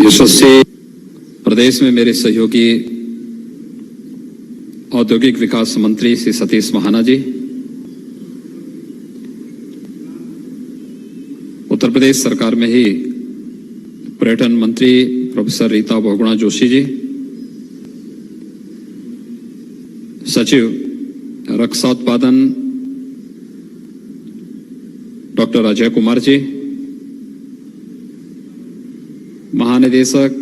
यशस्वी प्रदेश में मेरे सहयोगी औद्योगिक विकास मंत्री श्री सतीश महाना जी, उत्तर प्रदेश सरकार में ही पर्यटन मंत्री प्रोफेसर रीता बहुगुणा जोशी जी, सचिव रक्षा उत्पादन डॉक्टर अजय कुमार जी, महानिदेशक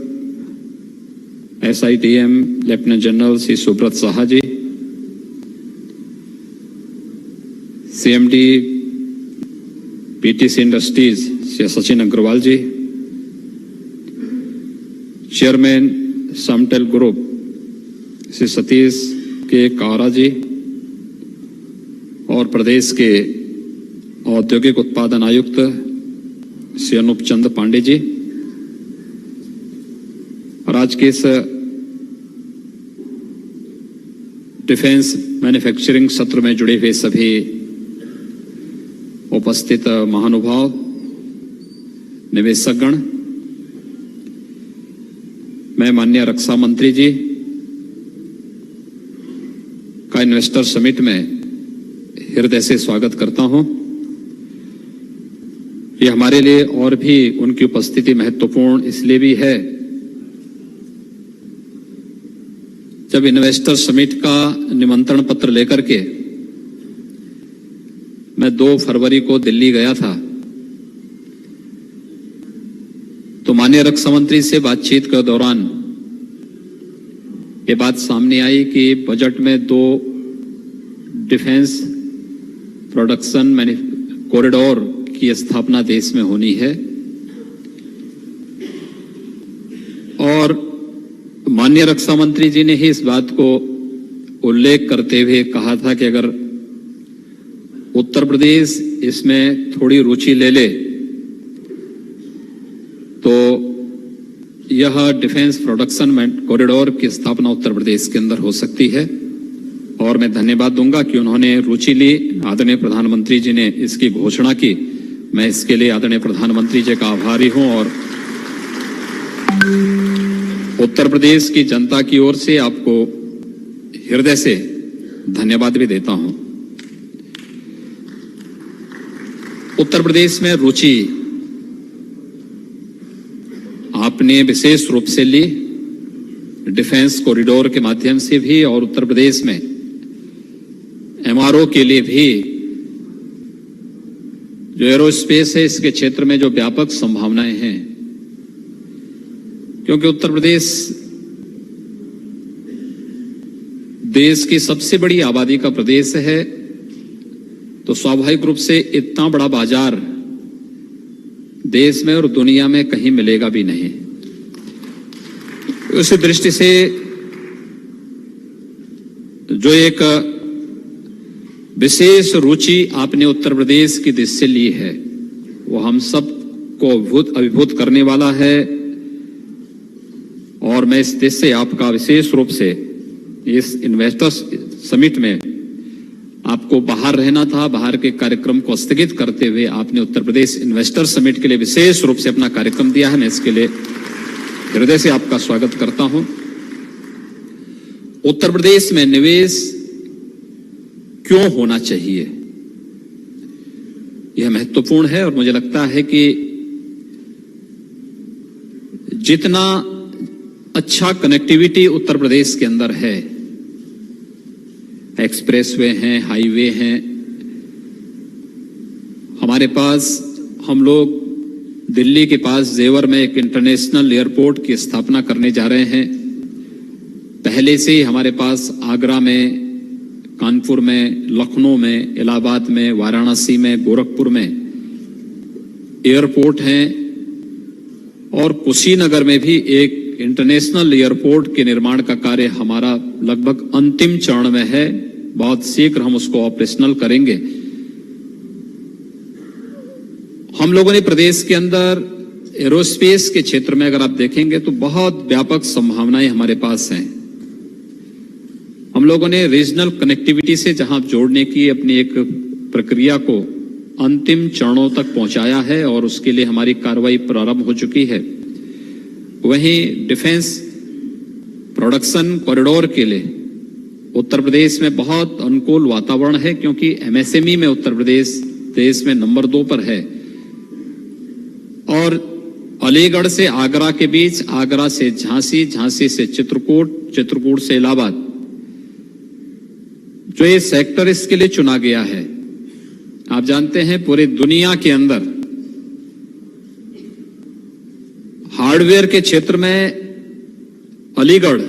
SITM lieutenant general Shri Subrata Saha ji, CMD PTC industries Shri Sachin Agarwal ji, chairman Samtel group Shri Satish K Kara जी और प्रदेश के औद्योगिक उत्पादन आयुक्त श्री अनूप चंद पांडे जी और आज के इस डिफेंस मैन्युफैक्चरिंग सत्र में जुड़े हुए सभी उपस्थित महानुभाव, निवेशकगण, मैं माननीय रक्षा मंत्री जी का इन्वेस्टर समिट में हृदय से स्वागत करता हूं। ये हमारे लिए और भी उनकी उपस्थिति महत्वपूर्ण इसलिए भी है, जब इन्वेस्टर समिट का निमंत्रण पत्र लेकर के मैं 2 फरवरी को दिल्ली गया था, तो माननीय रक्षा मंत्री से बातचीत के दौरान ये बात सामने आई कि बजट में 2 डिफेंस प्रोडक्शन कॉरिडोर की स्थापना देश में होनी है और माननीय रक्षा मंत्री जी ने ही इस बात को उल्लेख करते हुए कहा था कि अगर उत्तर प्रदेश इसमें थोड़ी रुचि ले ले तो यह डिफेंस प्रोडक्शन कॉरिडोर की स्थापना उत्तर प्रदेश के अंदर हो सकती है। और मैं धन्यवाद दूंगा कि उन्होंने रुचि ली, आदरणीय प्रधानमंत्री जी ने इसकी घोषणा की। मैं इसके लिए आदरणीय प्रधानमंत्री जी का आभारी हूं और उत्तर प्रदेश की जनता की ओर से आपको हृदय से धन्यवाद भी देता हूं। उत्तर प्रदेश में रुचि आपने विशेष रूप से ली डिफेंस कॉरिडोर के माध्यम से भी और उत्तर प्रदेश में MRO के लिए भी जो एरोस्पेस है इसके क्षेत्र में जो व्यापक संभावनाएं हैं, क्योंकि उत्तर प्रदेश देश की सबसे बड़ी आबादी का प्रदेश है, तो स्वाभाविक रूप से इतना बड़ा बाजार देश में और दुनिया में कहीं मिलेगा भी नहीं। उस दृष्टि से जो एक विशेष रुचि आपने उत्तर प्रदेश की दिशा से ली है, वो हम सब को अभिभूत करने वाला है और मैं इस देश से आपका विशेष रूप से इस इन्वेस्टर्स समिट में आपको बाहर रहना था, बाहर के कार्यक्रम को स्थगित करते हुए आपने उत्तर प्रदेश इन्वेस्टर समिट के लिए विशेष रूप से अपना कार्यक्रम दिया है। मैं इसके लिए हृदय से आपका स्वागत करता हूं। उत्तर प्रदेश में निवेश क्यों होना चाहिए, यह महत्वपूर्ण है और मुझे लगता है कि जितना अच्छा कनेक्टिविटी उत्तर प्रदेश के अंदर है, एक्सप्रेसवे हैं, हाईवे हैं, हमारे पास हम लोग दिल्ली के पास जेवर में एक इंटरनेशनल एयरपोर्ट की स्थापना करने जा रहे हैं। पहले से ही हमारे पास आगरा में, कानपुर में, लखनऊ में, इलाहाबाद में, वाराणसी में, गोरखपुर में एयरपोर्ट हैं और कुशीनगर में भी एक इंटरनेशनल एयरपोर्ट के निर्माण का कार्य हमारा लगभग अंतिम चरण में है। बहुत शीघ्र हम उसको ऑपरेशनल करेंगे। हम लोगों ने प्रदेश के अंदर एरोस्पेस के क्षेत्र में अगर आप देखेंगे तो बहुत व्यापक संभावनाएं हमारे पास हैं। हम लोगों ने रीजनल कनेक्टिविटी से जहां जोड़ने की अपनी एक प्रक्रिया को अंतिम चरणों तक पहुंचाया है और उसके लिए हमारी कार्रवाई प्रारंभ हो चुकी है। वहीं डिफेंस प्रोडक्शन कॉरिडोर के लिए उत्तर प्रदेश में बहुत अनुकूल वातावरण है, क्योंकि एमएसएमई में उत्तर प्रदेश देश में नंबर 2 पर है। और अलीगढ़ से आगरा के बीच, आगरा से झांसी, झांसी से चित्रकूट, चित्रकूट से इलाहाबाद, जो ये सेक्टर इसके लिए चुना गया है। आप जानते हैं पूरी दुनिया के अंदर हार्डवेयर के क्षेत्र में अलीगढ़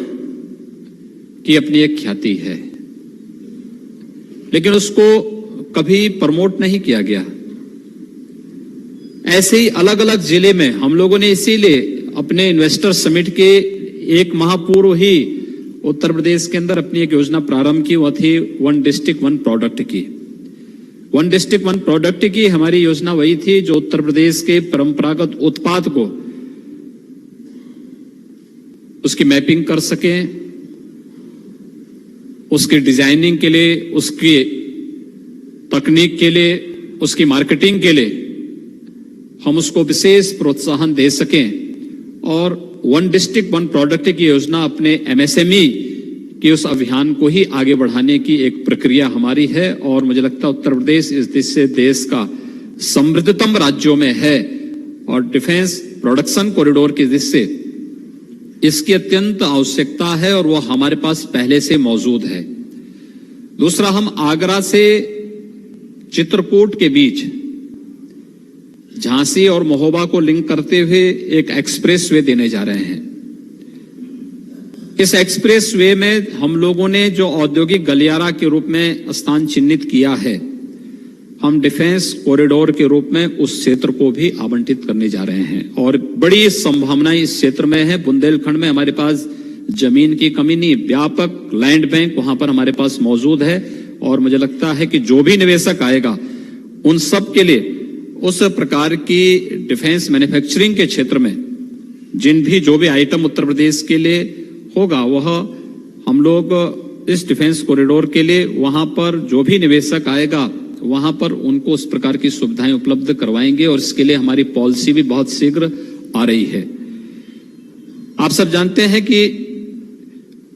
की अपनी एक ख्याति है, लेकिन उसको कभी प्रमोट नहीं किया गया। ऐसे ही अलग अलग जिले में हम लोगों ने इसीलिए अपने इन्वेस्टर समिट के एक माह पूर्व ही उत्तर प्रदेश के अंदर अपनी एक योजना प्रारंभ की। वह थी वन डिस्ट्रिक्ट वन प्रोडक्ट की। वन डिस्ट्रिक्ट वन प्रोडक्ट की हमारी योजना वही थी जो उत्तर प्रदेश के परंपरागत उत्पाद को उसकी मैपिंग कर सके, उसकी डिजाइनिंग के लिए, उसकी तकनीक के लिए, उसकी मार्केटिंग के लिए हम उसको विशेष प्रोत्साहन दे सकें। और वन डिस्ट्रिक्ट वन प्रोडक्ट की योजना अपने एमएसएमई के उस अभियान को ही आगे बढ़ाने की एक प्रक्रिया हमारी है। और मुझे लगता है उत्तर प्रदेश इस दिशा से देश का समृद्धतम राज्यों में है और डिफेंस प्रोडक्शन कॉरिडोर की दृष्टि से इसकी अत्यंत आवश्यकता है और वह हमारे पास पहले से मौजूद है। दूसरा, हम आगरा से चित्रकूट के बीच झांसी और महोबा को लिंक करते हुए एक एक्सप्रेसवे देने जा रहे हैं। इस एक्सप्रेसवे में हम लोगों ने जो औद्योगिक गलियारा के रूप में स्थान चिन्हित किया है, हम डिफेंस कॉरिडोर के रूप में उस क्षेत्र को भी आवंटित करने जा रहे हैं। और बड़ी संभावनाएं इस क्षेत्र में है। बुंदेलखंड में हमारे पास जमीन की कमी नहीं, व्यापक लैंड बैंक वहां पर हमारे पास मौजूद है। और मुझे लगता है कि जो भी निवेशक आएगा उन सब के लिए उस प्रकार की डिफेंस मैन्युफैक्चरिंग के क्षेत्र में जो भी आइटम उत्तर प्रदेश के लिए होगा, वह हम लोग इस डिफेंस कॉरिडोर के लिए वहां पर जो भी निवेशक आएगा वहां पर उनको उस प्रकार की सुविधाएं उपलब्ध करवाएंगे। और इसके लिए हमारी पॉलिसी भी बहुत शीघ्र आ रही है। आप सब जानते हैं कि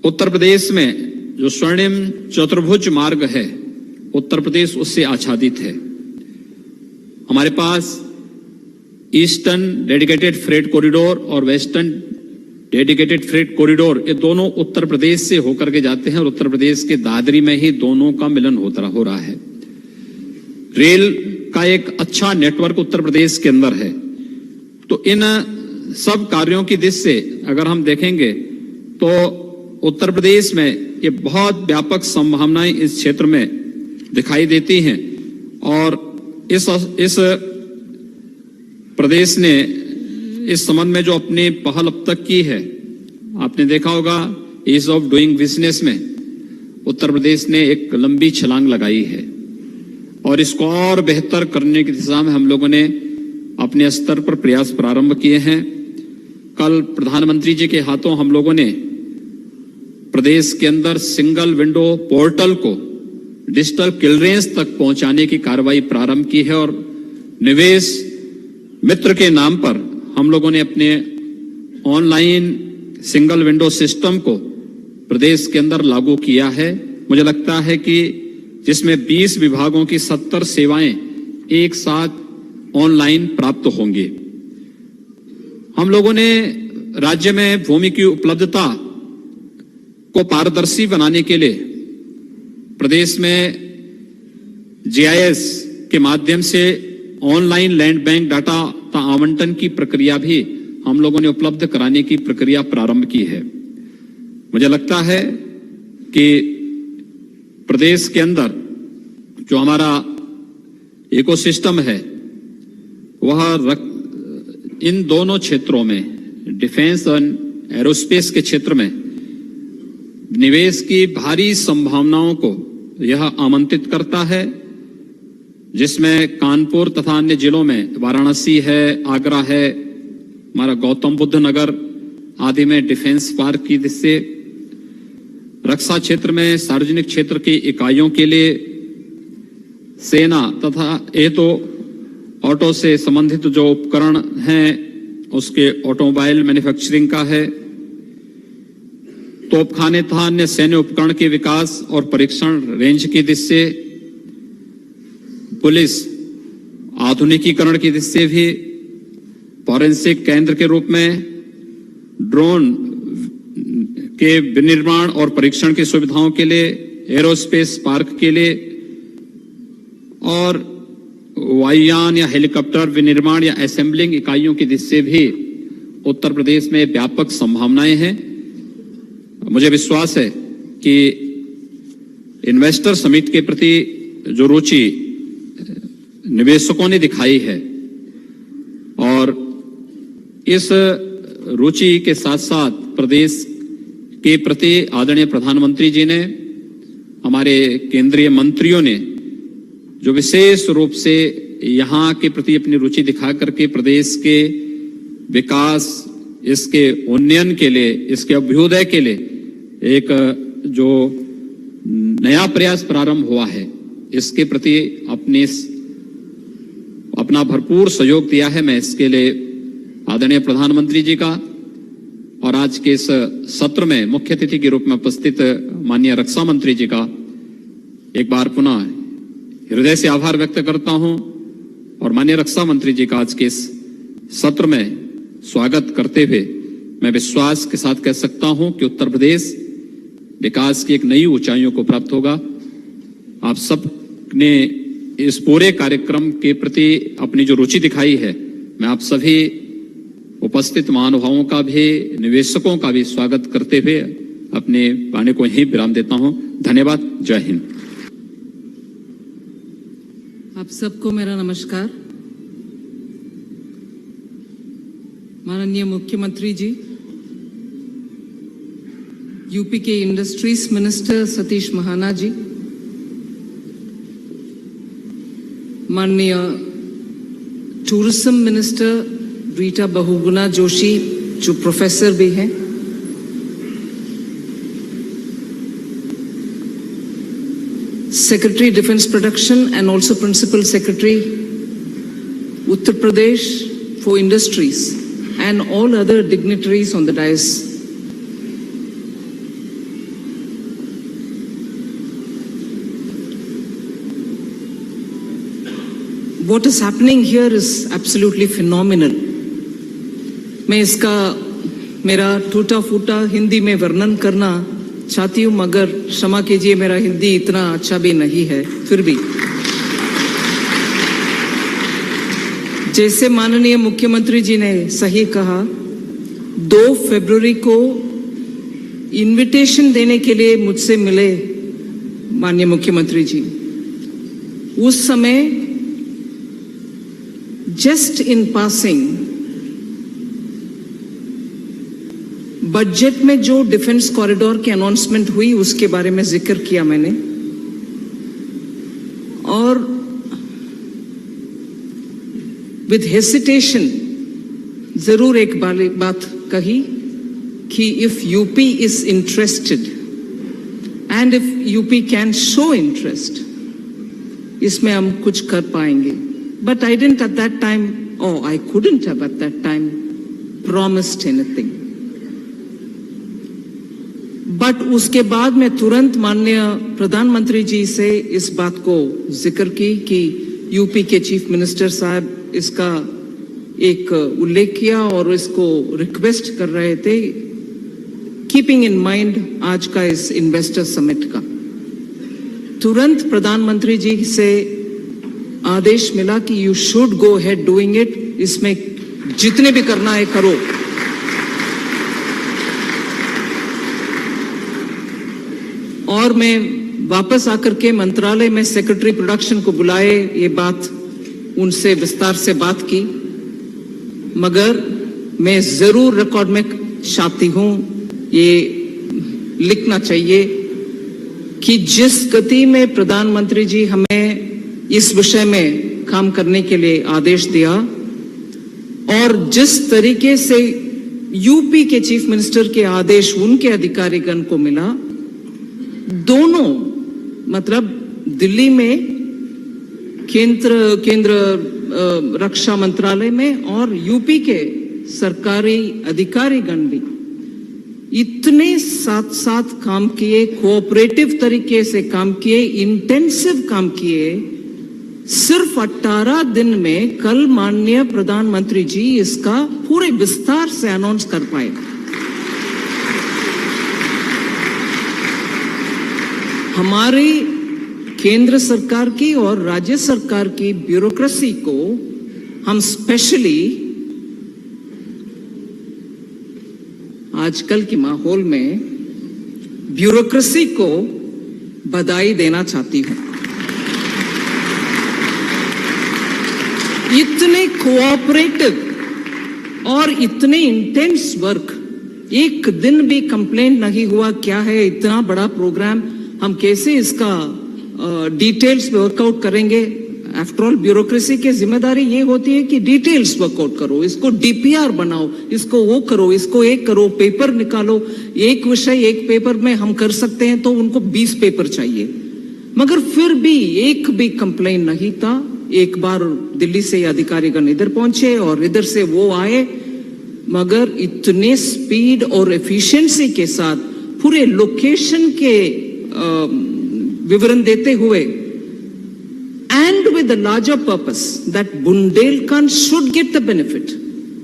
उत्तर प्रदेश में जो स्वर्णिम चतुर्भुज मार्ग है, उत्तर प्रदेश उससे आच्छादित है। हमारे पास ईस्टर्न डेडिकेटेड फ्रेट कॉरिडोर और वेस्टर्न डेडिकेटेड फ्रेट कॉरिडोर, ये दोनों उत्तर प्रदेश से होकर के जाते हैं और उत्तर प्रदेश के दादरी में ही दोनों का मिलन हो रहा है। रेल का एक अच्छा नेटवर्क उत्तर प्रदेश के अंदर है। तो इन सब कार्यों की दृष्टि से अगर हम देखेंगे तो उत्तर प्रदेश में ये बहुत व्यापक संभावनाएं इस क्षेत्र में दिखाई देती हैं। और इस प्रदेश ने इस संबंध में जो अपनी पहल अब तक की है, आपने देखा होगा ईज ऑफ डूइंग बिजनेस में उत्तर प्रदेश ने एक लंबी छलांग लगाई है। और इसको और बेहतर करने की दिशा में हम लोगों ने अपने स्तर पर प्रयास प्रारंभ किए हैं। कल प्रधानमंत्री जी के हाथों हम लोगों ने प्रदेश के अंदर सिंगल विंडो पोर्टल को डिजिटल क्लियरेंस तक पहुंचाने की कार्रवाई प्रारंभ की है। और निवेश मित्र के नाम पर हम लोगों ने अपने ऑनलाइन सिंगल विंडो सिस्टम को प्रदेश के अंदर लागू किया है। मुझे लगता है कि जिसमें 20 विभागों की 70 सेवाएं एक साथ ऑनलाइन प्राप्त होंगी। हम लोगों ने राज्य में भूमि की उपलब्धता को पारदर्शी बनाने के लिए प्रदेश में जीआईएस के माध्यम से ऑनलाइन लैंड बैंक डाटा का आवंटन की प्रक्रिया भी हम लोगों ने उपलब्ध कराने की प्रक्रिया प्रारंभ की है। मुझे लगता है कि प्रदेश के अंदर जो हमारा इकोसिस्टम है वह इन दोनों क्षेत्रों में, डिफेंस और एरोस्पेस के क्षेत्र में निवेश की भारी संभावनाओं को यह आमंत्रित करता है, जिसमें कानपुर तथा अन्य जिलों में वाराणसी है, आगरा है, हमारा गौतम बुद्ध नगर आदि में डिफेंस पार्क की दृष्टि से, रक्षा क्षेत्र में सार्वजनिक क्षेत्र की इकाइयों के लिए सेना तथा ये तो ऑटो से संबंधित जो उपकरण हैं उसके ऑटोमोबाइल मैन्युफैक्चरिंग का है, तोपखाने तथा अन्य सैन्य उपकरण के विकास और परीक्षण रेंज की दृष्टि से, पुलिस आधुनिकीकरण की दृष्टि से भी, फॉरेंसिक केंद्र के रूप में, ड्रोन के विनिर्माण और परीक्षण की सुविधाओं के लिए, एरोस्पेस पार्क के लिए और वायुयान या हेलीकॉप्टर विनिर्माण या असेंबलिंग इकाइयों की दृष्टि से भी उत्तर प्रदेश में व्यापक संभावनाएं हैं। मुझे विश्वास है कि इन्वेस्टर समिट के प्रति जो रुचि निवेशकों ने दिखाई है और इस रुचि के साथ साथ प्रदेश के प्रति आदरणीय प्रधानमंत्री जी ने, हमारे केंद्रीय मंत्रियों ने जो विशेष रूप से यहाँ के प्रति अपनी रुचि दिखा करके प्रदेश के विकास, इसके उन्नयन के लिए, इसके अभ्युदय के लिए एक जो नया प्रयास प्रारंभ हुआ है, इसके प्रति अपना भरपूर सहयोग दिया है। मैं इसके लिए आदरणीय प्रधानमंत्री जी का और आज के इस सत्र में मुख्य अतिथि के रूप में उपस्थित माननीय रक्षा मंत्री जी का एक बार पुनः हृदय से आभार व्यक्त करता हूं और माननीय रक्षा मंत्री जी का आज के इस सत्र में स्वागत करते हुए मैं विश्वास के साथ कह सकता हूं कि उत्तर प्रदेश विकास की एक नई ऊंचाइयों को प्राप्त होगा। आप सब ने इस पूरे कार्यक्रम के प्रति अपनी जो रुचि दिखाई है, मैं आप सभी उपस्थित महानुभावों का भी, निवेशकों का भी स्वागत करते हुए अपने वाणी को यहीं विराम देता हूं। धन्यवाद। जय हिंद। आप सबको मेरा नमस्कार। माननीय मुख्यमंत्री जी, यूपी के इंडस्ट्रीज मिनिस्टर सतीश महाना जी, माननीय टूरिज्म मिनिस्टर रीटा बहुगुणा जोशी जो प्रोफेसर भी हैं, Secretary Defense Production and also Principal Secretary Uttar Pradesh for Industries and all other dignitaries on the dais. What is happening here is absolutely phenomenal. मैं इसका मेरा टूटा फूटा हिंदी में वर्णन करना चाहती हूं, मगर क्षमा कीजिए, मेरा हिंदी इतना अच्छा भी नहीं है। फिर भी जैसे माननीय मुख्यमंत्री जी ने सही कहा, 2 फरवरी को इनविटेशन देने के लिए मुझसे मिले माननीय मुख्यमंत्री जी। उस समय जस्ट इन पासिंग बजट में जो डिफेंस कॉरिडोर की अनाउंसमेंट हुई उसके बारे में जिक्र किया मैंने, और विद हेसिटेशन जरूर एक बात कही कि if UP is interested and if UP can show interest, इसमें हम कुछ कर पाएंगे। But I didn't at that time, और I couldn't have at that time promised anything. But उसके बाद मैं तुरंत माननीय प्रधानमंत्री जी से इस बात को जिक्र की कि यूपी के चीफ मिनिस्टर साहब इसका एक उल्लेख किया और इसको रिक्वेस्ट कर रहे थे, कीपिंग इन माइंड आज का इस इन्वेस्टर समिट का। तुरंत प्रधानमंत्री जी से आदेश मिला कि you should go head doing it, इसमें जितने भी करना है करो। और मैं वापस आकर के मंत्रालय में सेक्रेटरी प्रोडक्शन को बुलाए, ये बात उनसे विस्तार से बात की, मगर मैं जरूर रिकॉर्ड में चाहती हूं, ये लिखना चाहिए कि जिस गति में प्रधानमंत्री जी हमें इस विषय में काम करने के लिए आदेश दिया और जिस तरीके से यूपी के चीफ मिनिस्टर के आदेश उनके अधिकारीगण को मिला, दोनों मतलब दिल्ली में केंद्र रक्षा मंत्रालय में और यूपी के सरकारी अधिकारीगण भी इतने साथ साथ काम किए, कोऑपरेटिव तरीके से काम किए, इंटेंसिव काम किए। सिर्फ 18 दिन में कल माननीय प्रधानमंत्री जी इसका पूरे विस्तार से अनाउंस कर पाए। हमारी केंद्र सरकार की और राज्य सरकार की ब्यूरोक्रेसी को हम स्पेशली आजकल के माहौल में ब्यूरोक्रेसी को बधाई देना चाहती हूं। इतने कोऑपरेटिव और इतने इंटेंस वर्क, एक दिन भी कंप्लेंट नहीं हुआ। क्या है इतना बड़ा प्रोग्राम, हम कैसे इसका डिटेल्स वर्कआउट करेंगे? आफ्टर ऑल ब्यूरोक्रेसी की जिम्मेदारी ये होती है कि डिटेल्स वर्कआउट करो, इसको डीपीआर बनाओ, इसको वो करो, इसको एक करो, पेपर निकालो। एक विषय एक पेपर में हम कर सकते हैं तो उनको 20 पेपर चाहिए, मगर फिर भी एक भी कंप्लेंट नहीं था। एक बार दिल्ली से अधिकारीगण इधर पहुंचे और इधर से वो आए, मगर इतने स्पीड और एफिशिएंसी के साथ पूरे लोकेशन के विवरण देते हुए, and with the larger purpose that Bundelkhand should get the benefit।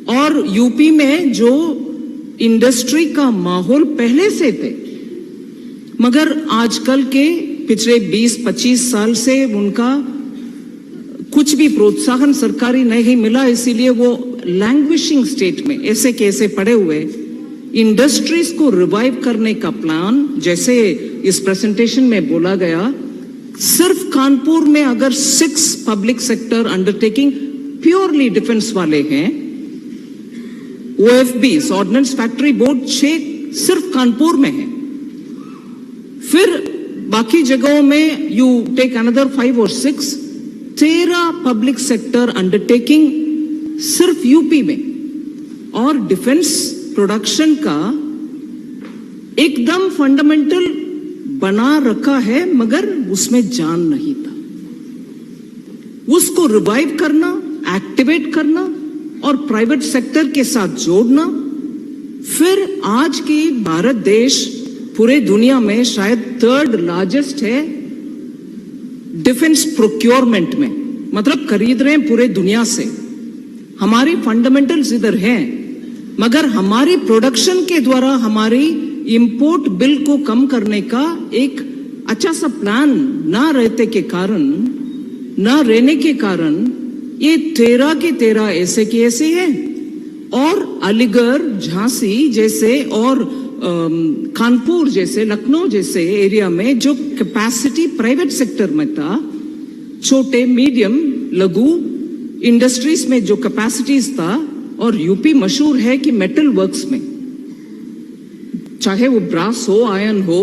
और यूपी में जो इंडस्ट्री का माहौल पहले से थे, मगर आजकल के पिछले 20-25 साल से उनका कुछ भी प्रोत्साहन सरकारी नहीं मिला, इसीलिए वो लैंग्विशिंग स्टेट में ऐसे कैसे पड़े हुए। इंडस्ट्रीज को रिवाइव करने का प्लान, जैसे इस प्रेजेंटेशन में बोला गया, सिर्फ कानपुर में अगर 6 public sector undertaking purely defence वाले हैं, OFBs ऑर्डिनेंस फैक्ट्री बोर्ड 6 सिर्फ कानपुर में है। फिर बाकी जगहों में यू टेक अनदर 5 और 6, 13 पब्लिक सेक्टर अंडरटेकिंग सिर्फ यूपी में। और डिफेंस प्रोडक्शन का एकदम फंडामेंटल बना रखा है, मगर उसमें जान नहीं था। उसको रिवाइव करना, एक्टिवेट करना और प्राइवेट सेक्टर के साथ जोड़ना। फिर आज की भारत देश पूरे दुनिया में शायद 3rd लार्जेस्ट है डिफेंस प्रोक्योरमेंट में, मतलब खरीद रहे हैं पूरे दुनिया से। हमारी फंडामेंटल्स इधर हैं, मगर हमारी प्रोडक्शन के द्वारा हमारी इंपोर्ट बिल को कम करने का एक अच्छा सा प्लान ना रहने के कारण ये 13 के 13 ऐसे के ऐसे हैं। और अलीगढ़, झांसी जैसे और कानपुर जैसे, लखनऊ जैसे एरिया में जो कैपेसिटी प्राइवेट सेक्टर में था, छोटे मीडियम लघु इंडस्ट्रीज में जो कैपेसिटीज था, और यूपी मशहूर है कि मेटल वर्क्स में, चाहे वो ब्रास हो, आयरन हो।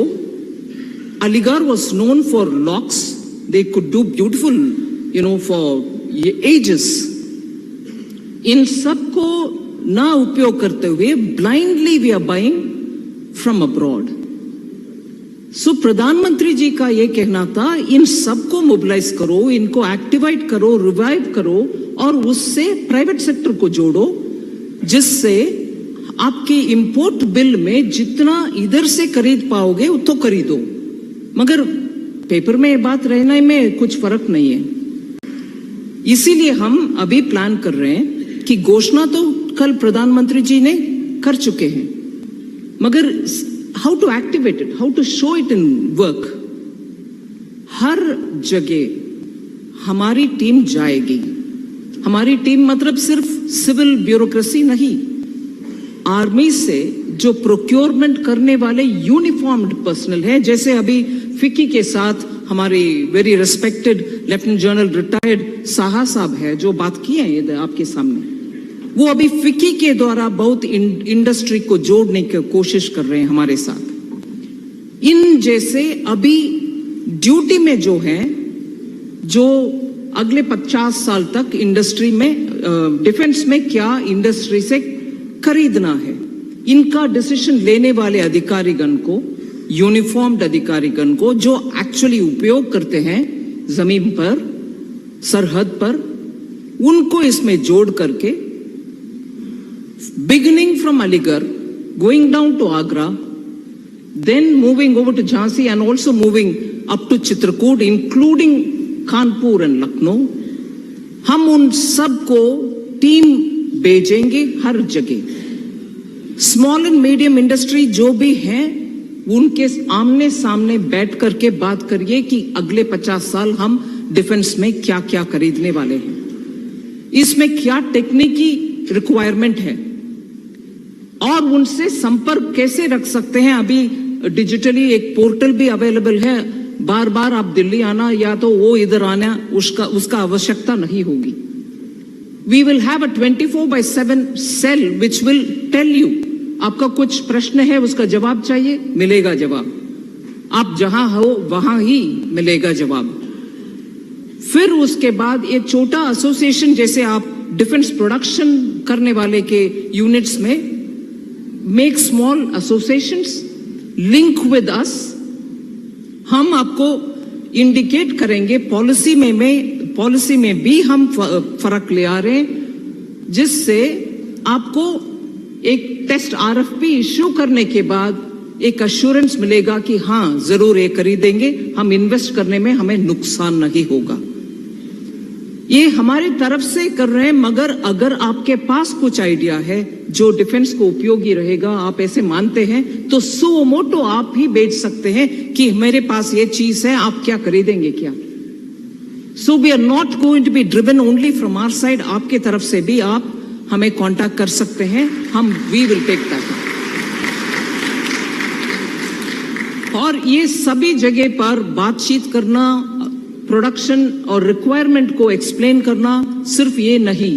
Aligarh was known for locks, they could do beautiful for ages. इन सब को ना उपयोग करते हुए blindly we are buying from abroad. So प्रधानमंत्री जी का ये कहना था, इन सबको मोबिलाइज करो, इनको एक्टिवेट करो, रिवाइव करो और उससे प्राइवेट सेक्टर को जोड़ो, जिससे आपके इंपोर्ट बिल में जितना इधर से खरीद पाओगे उतो खरीदो। मगर पेपर में ये बात रहने में कुछ फर्क नहीं है। इसीलिए हम अभी प्लान कर रहे हैं कि घोषणा तो कल प्रधानमंत्री जी ने कर चुके हैं, मगर how to activate it, how to show it in work. हर जगह हमारी टीम जाएगी। हमारी टीम मतलब सिर्फ सिविल ब्यूरोक्रेसी नहीं, आर्मी से जो प्रोक्योरमेंट करने वाले यूनिफॉर्म्ड पर्सनल है, जैसे अभी फिक्की के साथ हमारी very respected lieutenant general retired Saha साहब है जो बात की है आपके सामने, वो अभी फिक्की के द्वारा बहुत इंडस्ट्री को जोड़ने की कोशिश कर रहे हैं हमारे साथ। इन जैसे अभी ड्यूटी में जो है, जो अगले 50 साल तक इंडस्ट्री में डिफेंस में क्या इंडस्ट्री से खरीदना है, इनका डिसीजन लेने वाले अधिकारीगण को, यूनिफॉर्म्ड अधिकारीगण को, जो एक्चुअली उपयोग करते हैं जमीन पर, सरहद पर, उनको इसमें जोड़ करके beginning from Aligarh, going down to Agra, then moving over to Jhansi and also moving up to Chitrakoot, including Kanpur and Lucknow. हम उन सबको टीम भेजेंगे हर जगह. स्मॉल एंड मीडियम इंडस्ट्री जो भी हैं, उनके आमने सामने बैठ करके बात करिए कि अगले 50 साल हम डिफेंस में क्या क्या खरीदने वाले हैं, इसमें क्या टेक्निकी रिक्वायरमेंट है और उनसे संपर्क कैसे रख सकते हैं. अभी डिजिटली एक पोर्टल भी अवेलेबल है, बार बार आप दिल्ली आना या तो वो इधर आना उसका आवश्यकता नहीं होगी. We will have a 24/7 cell which will tell you. आपका कुछ प्रश्न है, उसका जवाब चाहिए, मिलेगा जवाब. आप जहां हो वहां ही मिलेगा जवाब. फिर उसके बाद ये छोटा एसोसिएशन, जैसे आप डिफेंस प्रोडक्शन करने वाले के यूनिट्स में, make small associations, link with us. हम आपको इंडिकेट करेंगे पॉलिसी में भी हम फर्क ले आ रहे हैं, जिससे आपको एक टेस्ट RFP इश्यू करने के बाद एक अश्योरेंस मिलेगा कि हां जरूर ये खरीदेंगे, हम इन्वेस्ट करने में हमें नुकसान नहीं होगा. ये हमारे तरफ से कर रहे हैं, मगर अगर आपके पास कुछ आइडिया है जो डिफेंस को उपयोगी रहेगा, आप ऐसे मानते हैं, तो सो मोटो आप ही बेच सकते हैं कि मेरे पास ये चीज है, आप क्या खरीदेंगे क्या. So we are not going to be driven only from our side. आपके तरफ से भी आप हमें कांटेक्ट कर सकते हैं, हम वी विल टेक दैट. और ये सभी जगह पर बातचीत करना, प्रोडक्शन और रिक्वायरमेंट को एक्सप्लेन करना, सिर्फ ये नहीं,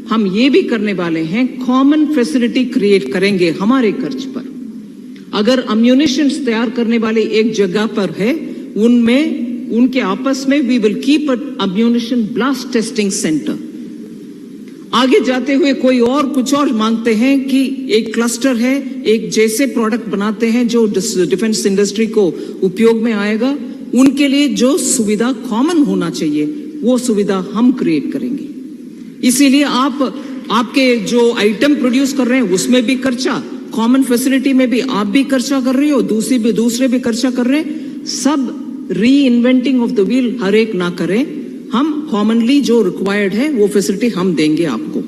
हम ये भी करने वाले हैं, कॉमन फैसिलिटी क्रिएट करेंगे हमारे खर्च पर. अगर अम्यूनिशंस तैयार करने वाले एक जगह पर है, उनमें उनके आपस में we will keep a ammunition blast testing centre. आगे जाते हुए कोई और कुछ और मांगते हैं कि एक क्लस्टर है, एक जैसे प्रोडक्ट बनाते हैं जो डिफेंस इंडस्ट्री को उपयोग में आएगा, उनके लिए जो सुविधा कॉमन होना चाहिए वो सुविधा हम क्रिएट करेंगे. इसीलिए आपके जो आइटम प्रोड्यूस कर रहे हैं उसमें भी खर्चा, कॉमन फैसिलिटी में भी आप भी खर्चा कर रहे हो, दूसरे भी खर्चा कर रहे हैं. सब री इन्वेंटिंग ऑफ द व्हील हर एक ना करें, हम कॉमनली जो रिक्वायर्ड है वो फैसिलिटी हम देंगे आपको.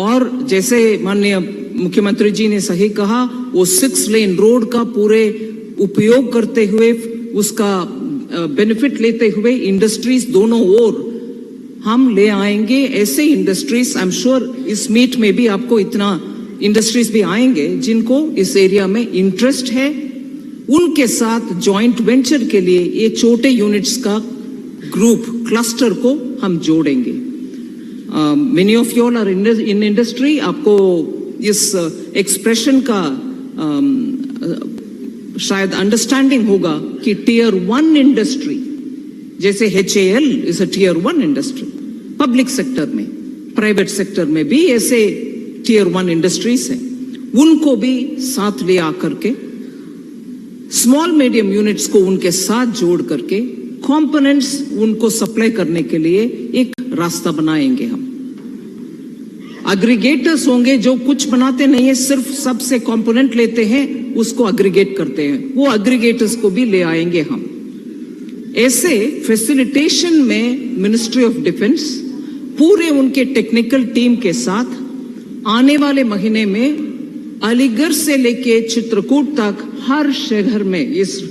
और जैसे माननीय मुख्यमंत्री जी ने सही कहा, वो 6 लेन रोड का पूरे उपयोग करते हुए, उसका बेनिफिट लेते हुए इंडस्ट्रीज दोनों ओर हम ले आएंगे. ऐसे इंडस्ट्रीज, आई एम श्योर इस मीट में भी आपको इतना इंडस्ट्रीज भी आएंगे जिनको इस एरिया में इंटरेस्ट है. उनके साथ जॉइंट वेंचर के लिए ये छोटे यूनिट्स का ग्रुप, क्लस्टर को हम जोड़ेंगे. Many of you all are in industry. आपको इस एक्सप्रेशन का शायद अंडरस्टैंडिंग होगा कि टियर 1 इंडस्ट्री, जैसे HAL is a tier 1 industry. Public sector में, प्राइवेट सेक्टर में भी ऐसे टियर 1 इंडस्ट्रीज हैं, उनको भी साथ ले आकर के स्मॉल मीडियम यूनिट्स को उनके साथ जोड़ करके कंपोनेंट्स उनको सप्लाई करने के लिए एक रास्ता बनाएंगे. हम एग्रीगेटर्स होंगे जो कुछ बनाते नहीं है, सिर्फ सबसे कंपोनेंट लेते हैं, उसको एग्रीगेट करते हैं, वो एग्रीगेटर्स को भी ले आएंगे हम. ऐसे फैसिलिटेशन में मिनिस्ट्री ऑफ डिफेंस पूरे उनके टेक्निकल टीम के साथ आने वाले महीने में अलीगढ़ से लेके चित्रकूट तक हर शहर में, इस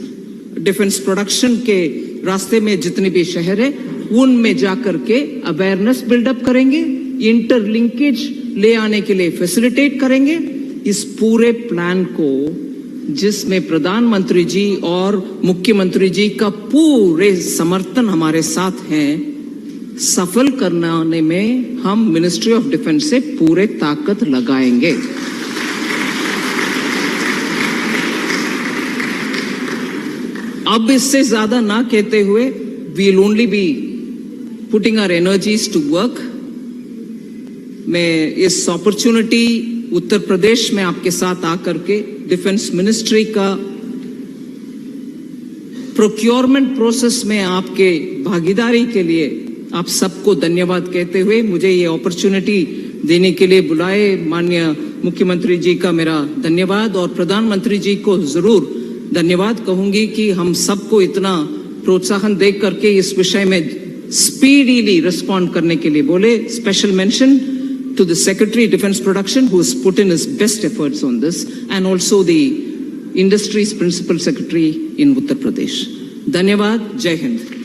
डिफेंस प्रोडक्शन के रास्ते में जितने भी शहर है, उनमें जाकर के अवेयरनेस बिल्डअप करेंगे, इंटरलिंकेज ले आने के लिए फैसिलिटेट करेंगे. इस पूरे प्लान को, जिसमें प्रधानमंत्री जी और मुख्यमंत्री जी का पूरे समर्थन हमारे साथ है, सफल कराने में हम मिनिस्ट्री ऑफ डिफेंस से पूरे ताकत लगाएंगे. अब इससे ज्यादा ना कहते हुए, we will only be putting our energies to work. मैं इस अपॉर्चुनिटी उत्तर प्रदेश में आपके साथ आकर के डिफेंस मिनिस्ट्री का प्रोक्योरमेंट प्रोसेस में आपके भागीदारी के लिए आप सबको धन्यवाद कहते हुए, मुझे ये अपॉर्चुनिटी देने के लिए बुलाए। माननीय मुख्यमंत्री जी का मेरा धन्यवाद और प्रधानमंत्री जी को जरूर धन्यवाद कहूंगी कि हम सबको इतना प्रोत्साहन दे करके इस विषय में स्पीडीली रिस्पॉन्ड करने के लिए बोले। Special mention to the Secretary Defense Production who has put in his best efforts on this, and also the industry's Principal Secretary in Uttar Pradesh. Dhanyavad, Jai Hind.